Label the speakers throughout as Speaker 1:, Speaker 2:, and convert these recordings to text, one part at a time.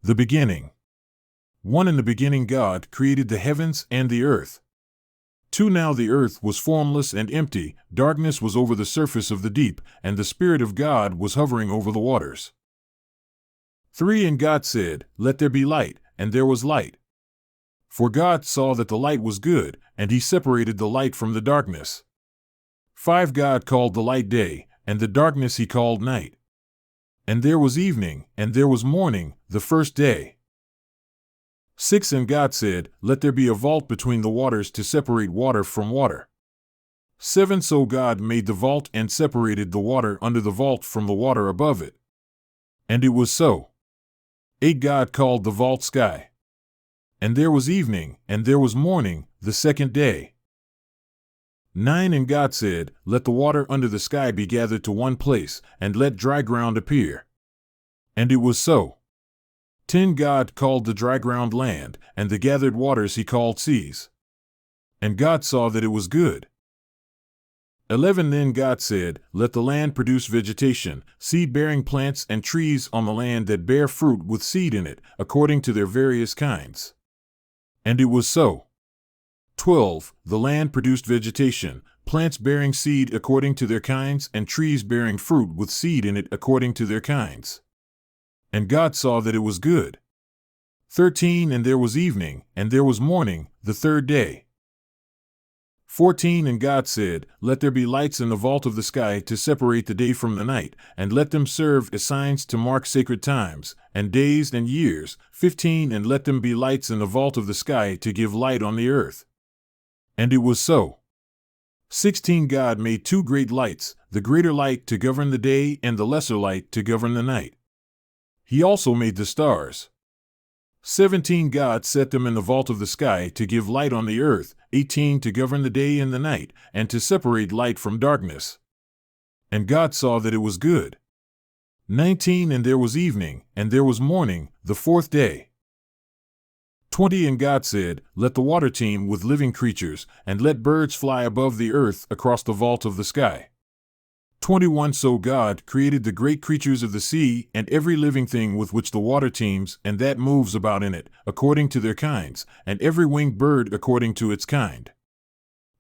Speaker 1: The beginning. 1. In the beginning God created the heavens and the earth. 2. Now the earth was formless and empty, darkness was over the surface of the deep, and the Spirit of God was hovering over the waters. 3. And God said, "Let there be light," and there was light. For God saw that the light was good, and he separated the light from the darkness. 5. God called the light day, and the darkness he called night. And there was evening, and there was morning, the first day. 6. And God said, "Let there be a vault between the waters to separate water from water." 7. So God made the vault and separated the water under the vault from the water above it. And it was so. 8. God called the vault sky. And there was evening, and there was morning, the second day. 9. And God said, "Let the water under the sky be gathered to one place, and let dry ground appear." And it was so. 10. God called the dry ground land, and the gathered waters he called seas. And God saw that it was good. 11. Then God said, "Let the land produce vegetation, seed-bearing plants and trees on the land that bear fruit with seed in it, according to their various kinds." And it was so. 12. The land produced vegetation, plants bearing seed according to their kinds, and trees bearing fruit with seed in it according to their kinds. And God saw that it was good. 13. And there was evening, and there was morning, the third day. 14. And God said, "Let there be lights in the vault of the sky to separate the day from the night, and let them serve as signs to mark sacred times, and days and years. 15. And let them be lights in the vault of the sky to give light on the earth." And it was so. 16. God made 2 great lights, the greater light to govern the day and the lesser light to govern the night. He also made the stars. 17. God set them in the vault of the sky to give light on the earth. 18. To govern the day and the night, and to separate light from darkness. And God saw that it was good. 19. And there was evening, and there was morning, the fourth day. 20. And God said, "Let the water teem with living creatures, and let birds fly above the earth across the vault of the sky." 21. So God created the great creatures of the sea, and every living thing with which the water teems, and that moves about in it, according to their kinds, and every winged bird according to its kind.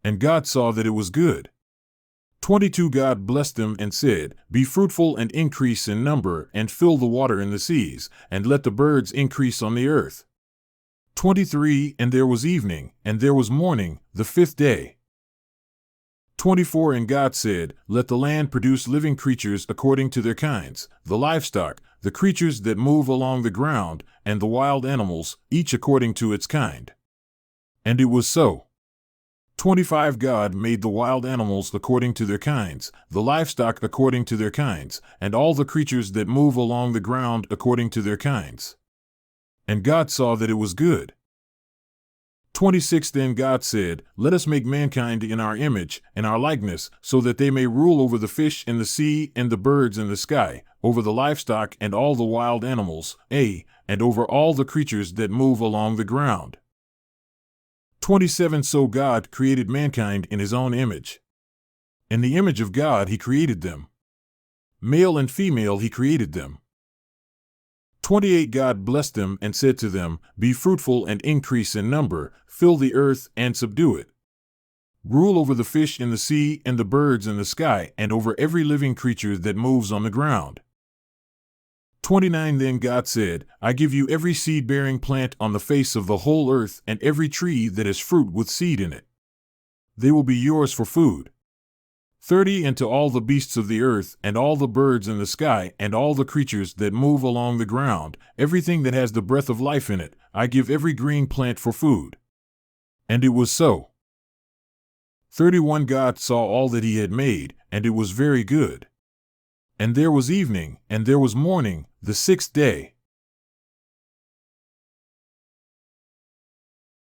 Speaker 1: And God saw that it was good. 22. God blessed them and said, "Be fruitful and increase in number, and fill the water in the seas, and let the birds increase on the earth." 23. And there was evening, and there was morning, the fifth day. 24. And God said, "Let the land produce living creatures according to their kinds, the livestock, the creatures that move along the ground, and the wild animals, each according to its kind." And it was so. 25. God made the wild animals according to their kinds, the livestock according to their kinds, and all the creatures that move along the ground according to their kinds. And God saw that it was good. 26. Then God said, "Let us make mankind in our image, in our likeness, so that they may rule over the fish in the sea and the birds in the sky, over the livestock and all the wild animals, and over all the creatures that move along the ground." 27. So God created mankind in his own image. In the image of God he created them. Male and female he created them. 28. God blessed them and said to them, "Be fruitful and increase in number, fill the earth and subdue it. Rule over the fish in the sea and the birds in the sky, and over every living creature that moves on the ground." 29. Then God said, "I give you every seed-bearing plant on the face of the whole earth, and every tree that has fruit with seed in it. They will be yours for food. 30. And to all the beasts of the earth, and all the birds in the sky, and all the creatures that move along the ground, everything that has the breath of life in it, I give every green plant for food." And it was so. 31. God saw all that he had made, and it was very good. And there was evening, and there was morning, the sixth day.